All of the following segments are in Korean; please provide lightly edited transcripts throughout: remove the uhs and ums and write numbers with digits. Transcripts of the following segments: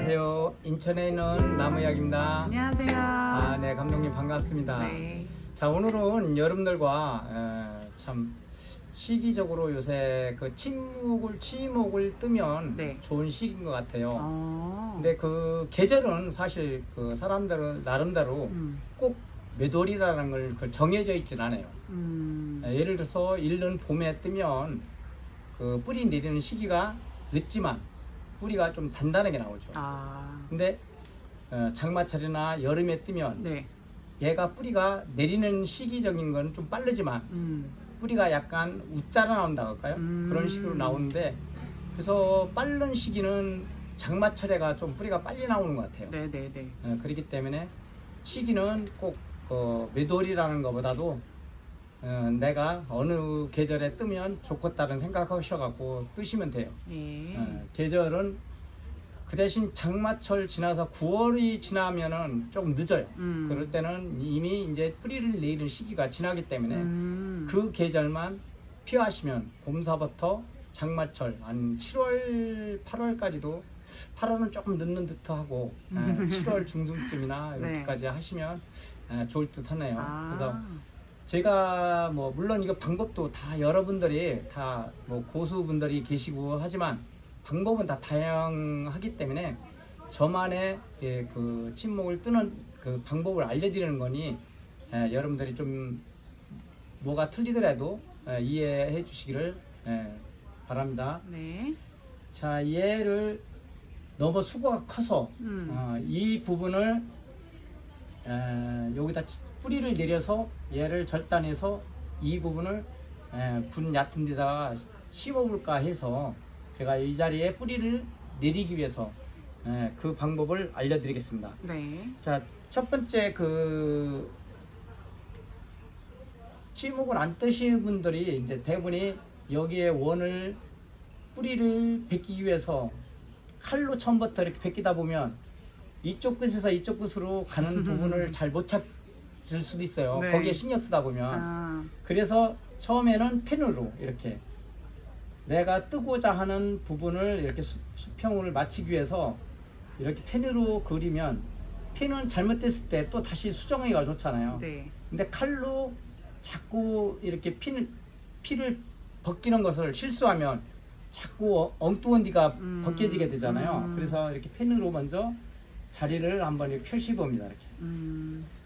안녕하세요. 인천에 있는 나무약입니다. 안녕하세요. 네, 감독님 반갑습니다. 네. 자, 오늘은 여러분들과 참 시기적으로 요새 그 치목을 뜨면 네. 좋은 시기인 것 같아요. 네. 근데 그 계절은 사실 그 사람들은 나름대로 꼭 몇 월이라는 걸 정해져 있진 않아요. 예를 들어서 이른 봄에 뜨면 그 뿌리 내리는 시기가 늦지만 뿌리가 좀 단단하게 나오죠. 근데 장마철이나 여름에 뜨면 네. 얘가 뿌리가 내리는 시기적인 건 좀 빠르지만 뿌리가 약간 웃자라 나온다고 할까요? 그런 식으로 나오는데, 그래서 빠른 시기는 장마철에가 좀 뿌리가 빨리 나오는 것 같아요. 네네네. 그렇기 때문에 시기는 꼭 몇 월이라는 것보다도 내가 어느 계절에 뜨면 좋겠다는 생각하셔갖고 뜨시면 돼요. 네. 계절은 그 대신 장마철 지나서 9월이 지나면은 조금 늦어요. 그럴 때는 이미 이제 뿌리를 내리는 시기가 지나기 때문에 그 계절만 피하시면 봄사부터 장마철 한 7월, 8월까지도 8월은 조금 늦는 듯 하고 7월 중순쯤이나 이렇게까지 하시면 좋을 듯 하네요. 그래서 제가 뭐 물론 이거 방법도 다 여러분들이 다 뭐 고수분들이 계시고 하지만 방법은 다 다양하기 때문에 저만의 그 친목을 뜨는 그 방법을 알려드리는 거니 여러분들이 좀 뭐가 틀리더라도 이해해 주시기를 바랍니다. 네. 자, 얘를 너무 수고가 커서 이 부분을 여기다 뿌리를 내려서 얘를 절단해서 이 부분을 분 얕은 데다가 심어볼까 해서 제가 이 자리에 뿌리를 내리기 위해서 그 방법을 알려드리겠습니다. 네. 자, 첫 번째 그 치목을 안 뜨시는 분들이 이제 대부분이 여기에 원을 뿌리를 베끼기 위해서 칼로 처음부터 이렇게 베끼다 보면 이쪽 끝에서 이쪽 끝으로 가는 부분을 잘 못 찾을 수도 있어요. 네. 거기에 신경 쓰다 보면. 그래서 처음에는 펜으로 이렇게 내가 뜨고자 하는 부분을 이렇게 수평을 맞추기 위해서 이렇게 펜으로 그리면 펜은 잘못됐을 때 또 다시 수정하기가 좋잖아요. 네. 근데 칼로 자꾸 이렇게 피를 벗기는 것을 실수하면 자꾸 엉뚱한 데가 벗겨지게 되잖아요. 그래서 이렇게 펜으로 먼저 자리를 한번 이렇게 표시해 봅니다. 이렇게.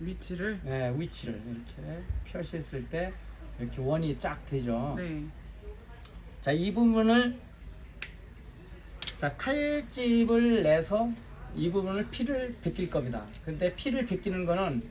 위치를? 네, 위치를 이렇게 표시했을 때 이렇게 원이 쫙 되죠. 네. 자, 이 부분을 자 칼집을 내서 이 부분을 피를 벗길 겁니다. 근데 피를 벗기는 거는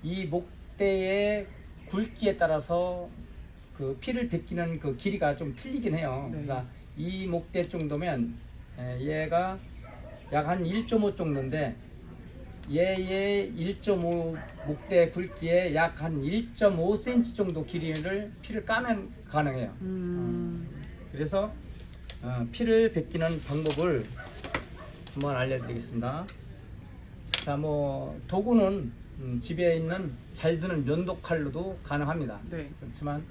이 목대의 굵기에 따라서 그 피를 벗기는 그 길이가 좀 틀리긴 해요. 네. 그러니까 이 목대 정도면 얘가 약 한 1.5 정도인데 얘의 1.5 목대 굵기에 약 한 1.5cm 정도 길이를 피를 까면 가능해요. 그래서 피를 벗기는 방법을 한번 알려드리겠습니다. 자, 뭐 도구는 집에 있는 잘 드는 면도칼로도 가능합니다. 네. 그렇지만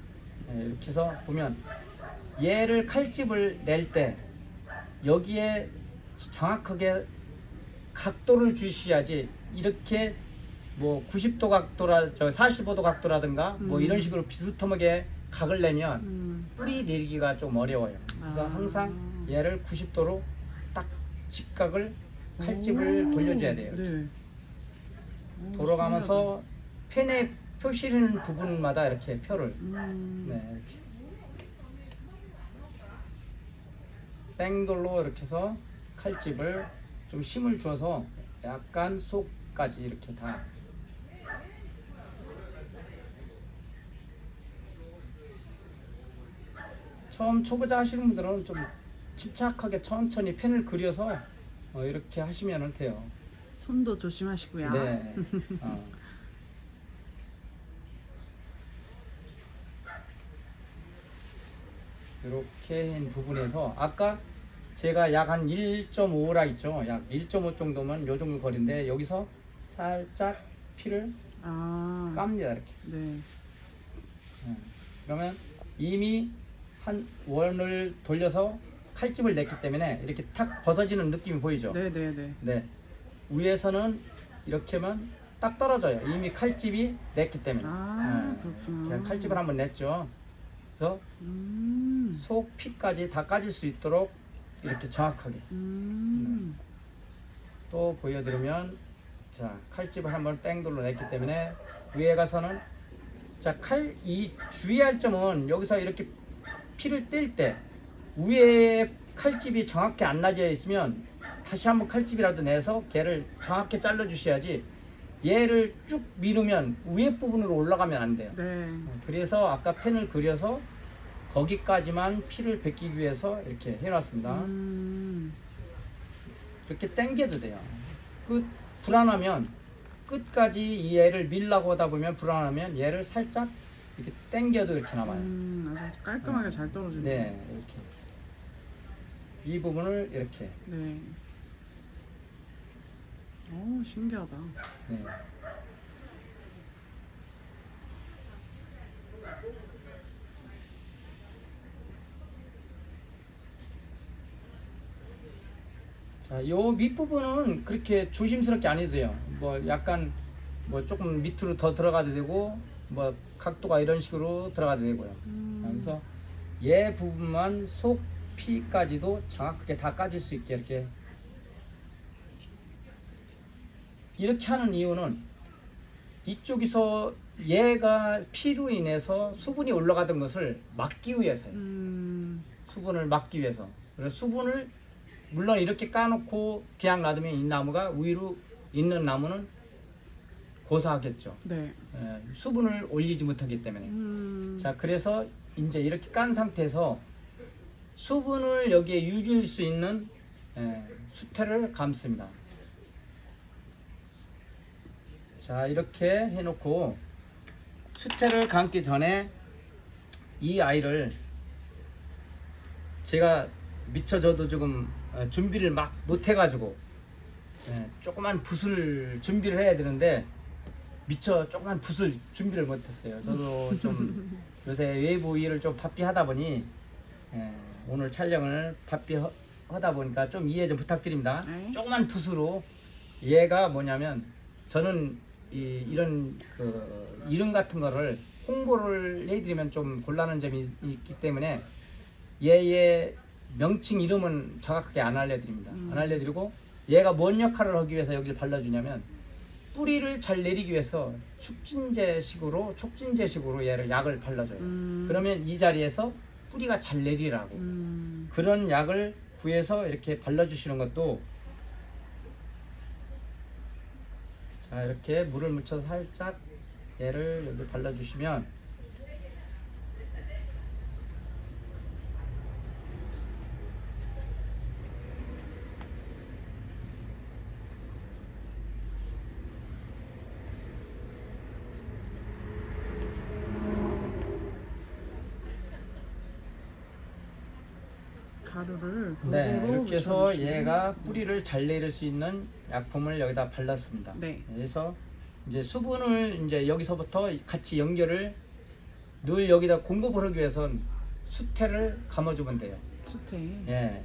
이렇게 해서 보면 얘를 칼집을 낼 때 여기에 정확하게 각도를 주셔야지 이렇게 뭐 90도 각도라 45도 각도라든가 뭐 이런 식으로 비스듬하게 각을 내면 뿌리 내리기가 좀 어려워요. 그래서 항상 얘를 90도로 딱 직각을 칼집을 돌려줘야 돼요. 네. 돌아가면서 펜에 표시는 부분마다 이렇게 표를 네, 이렇게 뺑돌로 이렇게 해서 칼집을 좀 힘을 줘서 약간 속까지 이렇게 다 처음 초보자 하시는 분들은 좀 침착하게 천천히 펜을 그려서 이렇게 하시면 돼요. 손도 조심하시고요. 네. 이렇게 한 부분에서 아까 제가 약 한 1.5라 있죠. 약 1.5 정도면 요 정도 거리인데 여기서 살짝 피를 깝니다. 이렇게. 네. 그러면 이미 한 원을 돌려서 칼집을 냈기 때문에 이렇게 탁 벗어지는 느낌이 보이죠. 네네네. 네. 위에서는 이렇게만 딱 떨어져요. 이미 칼집이 냈기 때문에. 아, 그렇구나. 그냥 칼집을 한번 냈죠. 그래서 속 피까지 다 까질 수 있도록 이렇게 정확하게. 또 보여드리면, 자, 칼집을 한번 뺑돌로 냈기 때문에 위에 가서는, 자, 이 주의할 점은 여기서 이렇게 피를 뗄 때 위에 칼집이 정확히 안 나져 있으면 다시 한번 칼집이라도 내서 걔를 정확히 잘라 주셔야지, 얘를 쭉 미루면 위에 부분으로 올라가면 안 돼요. 네. 그래서 아까 펜을 그려서 거기까지만 피를 벗기기 위해서 이렇게 해놨습니다. 이렇게 당겨도 돼요. 불안하면 끝까지 이 얘를 밀라고 하다 보면 불안하면 얘를 살짝 이렇게 당겨도 이렇게 남아요. 아주 깔끔하게 잘 떨어지네요. 네, 이렇게 이 부분을 이렇게. 네. 오, 신기하다. 네. 자, 요 밑부분은 그렇게 조심스럽게 안 해도 돼요. 뭐 약간 뭐 조금 밑으로 더 들어가도 되고, 뭐 각도가 이런 식으로 들어가도 되고요. 그래서 얘 부분만 속 피까지도 정확하게 다 까질 수 있게 이렇게 하는 이유는, 이쪽에서 얘가 피로 인해서 수분이 올라가던 것을 막기 위해서요. 수분을 막기 위해서. 그래서 수분을 물론 이렇게 까놓고 그냥 놔두면 이 나무가, 위로 있는 나무는 고사하겠죠. 네. 수분을 올리지 못하기 때문에. 자, 그래서 이제 이렇게 깐 상태에서 수분을 여기에 유지할 수 있는 수태를 감습니다. 자, 이렇게 해놓고 수태를 감기 전에 이 아이를 제가 미처 저도 지금 준비를 막 못해가지고 조그만 붓을 준비를 해야 되는데 미처 조그만 붓을 준비를 못했어요. 저도 좀 요새 외부 일을 좀 바삐 하다 보니 오늘 촬영을 바삐 하다 보니까 좀 이해 좀 부탁드립니다. 조그만 붓으로, 얘가 뭐냐면, 저는 이런 이름 같은 거를 홍보를 해드리면 좀 곤란한 점이 있기 때문에 얘의 명칭 이름은 정확하게 안 알려드립니다. 안 알려드리고, 얘가 뭔 역할을 하기 위해서 여기를 발라주냐면, 뿌리를 잘 내리기 위해서 촉진제식으로 얘를 약을 발라줘요. 그러면 이 자리에서 뿌리가 잘 내리라고. 그런 약을 구해서 이렇게 발라주시는 것도, 자, 이렇게 물을 묻혀서 살짝 얘를 여기 발라주시면, 가루를 네, 골고루 이렇게 해서 묻혀주시면. 얘가 뿌리를 잘 내릴 수 있는 약품을 여기다 발랐습니다. 네. 그래서 이제 수분을 이제 여기서부터 같이 연결을 늘 여기다 공급을 하기 위해선 수태를 감아주면 돼요. 수태. 예.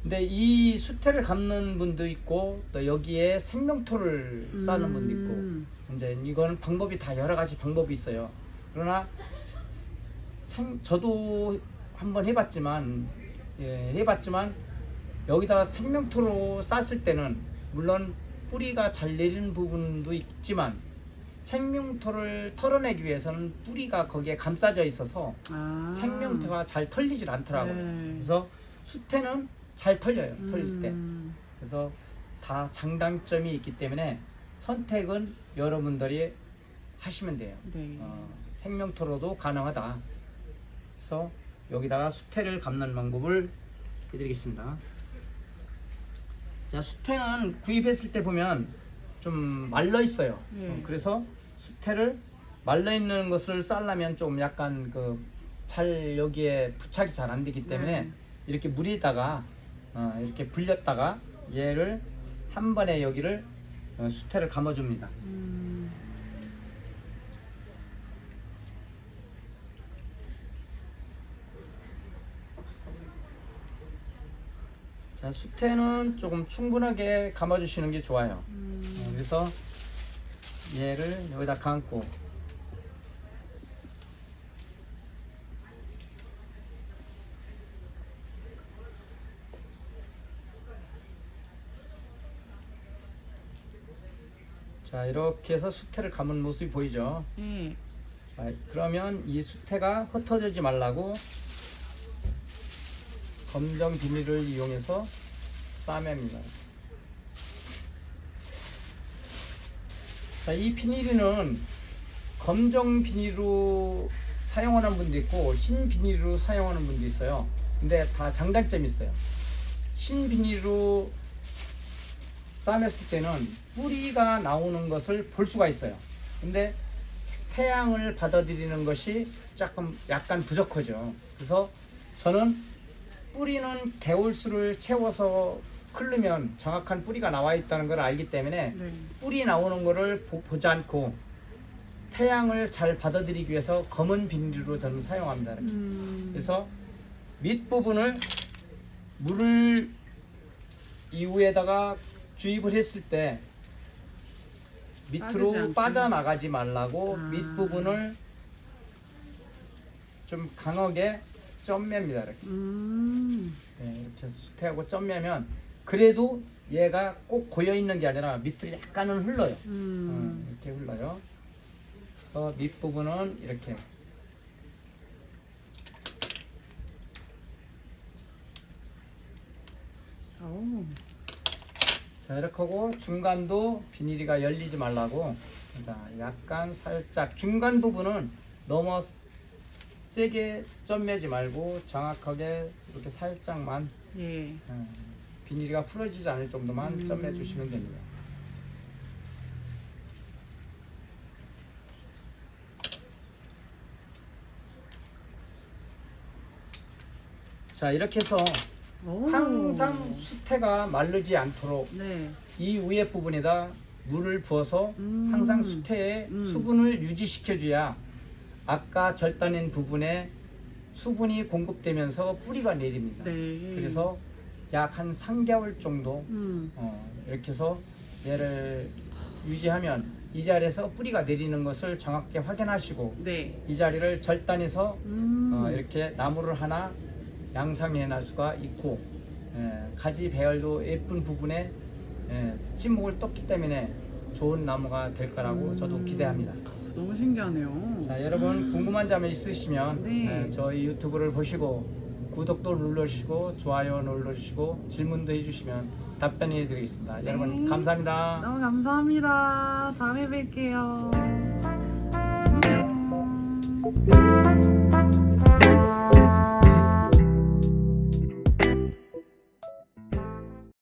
근데 이 수태를 감는 분도 있고, 또 여기에 생명토를 쌓는 분도 있고, 이제 이거는 방법이 다 여러 가지 방법이 있어요. 그러나 저도 한번 해봤지만 여기다가 생명토로 쌌을 때는 물론 뿌리가 잘 내리는 부분도 있지만, 생명토를 털어내기 위해서는 뿌리가 거기에 감싸져 있어서 생명토가 잘 털리질 않더라고요. 네. 그래서 수태는 잘 털려요, 털릴 때. 그래서 다 장단점이 있기 때문에 선택은 여러분들이 하시면 돼요. 네. 생명토로도 가능하다. 그래서 여기다가 수태를 감는 방법을 해드리겠습니다. 자, 수태는 구입했을 때 보면 좀 말라 있어요. 그래서 수태를 말라 있는 것을 쌀려면 좀 약간 잘 여기에 부착이 잘 안 되기 때문에 이렇게 물에다가 이렇게 불렸다가 얘를 한 번에 여기를 수태를 감아줍니다. 자, 수태는 조금 충분하게 감아주시는 게 좋아요. 그래서 얘를 여기다 감고 자, 이렇게 해서 수태를 감은 모습이 보이죠. 예. 자, 그러면 이 수태가 흩어지지 말라고 검정 비닐을 이용해서 싸맵니다. 자, 이 비닐은 검정 비닐로 사용하는 분도 있고 흰 비닐로 사용하는 분도 있어요. 근데 다 장단점이 있어요. 흰 비닐로 싸맸을 때는 뿌리가 나오는 것을 볼 수가 있어요. 근데 태양을 받아들이는 것이 약간 부족하죠. 그래서 저는 뿌리는 개울수를 채워서 흐르면 정확한 뿌리가 나와 있다는 걸 알기 때문에 네. 뿌리 나오는 것을 보지 않고 태양을 잘 받아들이기 위해서 검은 비닐로 저는 사용합니다. 이렇게. 그래서 밑부분을 물을 이후에다가 주입을 했을 때 빠지지 밑으로 않게. 빠져나가지 말라고 아. 밑부분을 좀 강하게 쪄맵니다. 이렇게. 네, 이렇게 수태하고 쪄매면 그래도 얘가 꼭 고여 있는 게 아니라 밑으로 약간은 흘러요. 이렇게 흘러요. 그래서 밑부분은 이렇게 오. 자, 이렇게 하고 중간도 비닐이가 열리지 말라고 자, 약간 살짝 중간 부분은 너무 세게 쪄매지 말고 정확하게 이렇게 살짝만 예. 비닐이가 풀어지지 않을 정도만 쪄매 주시면 됩니다. 자, 이렇게 해서 오. 항상 수태가 마르지 않도록 네. 이 위에 부분에다 물을 부어서 항상 수태에 수분을 유지시켜 줘야 아까 절단한 부분에 수분이 공급되면서 뿌리가 내립니다. 네. 그래서 약 한 3개월 정도 이렇게 해서 얘를 유지하면 이 자리에서 뿌리가 내리는 것을 정확히 확인하시고 네. 이 자리를 절단해서 이렇게 나무를 하나 양상해 날 수가 있고 가지 배열도 예쁜 부분에 찐목을 떴기 때문에 좋은 나무가 될 거라고 저도 기대합니다. 너무 신기하네요. 자, 여러분 궁금한 점 있으시면 네. 저희 유튜브를 보시고 구독도 눌러주시고 좋아요 눌러주시고 질문도 해주시면 답변해 드리겠습니다. 네. 여러분 감사합니다. 너무 감사합니다. 다음에 뵐게요.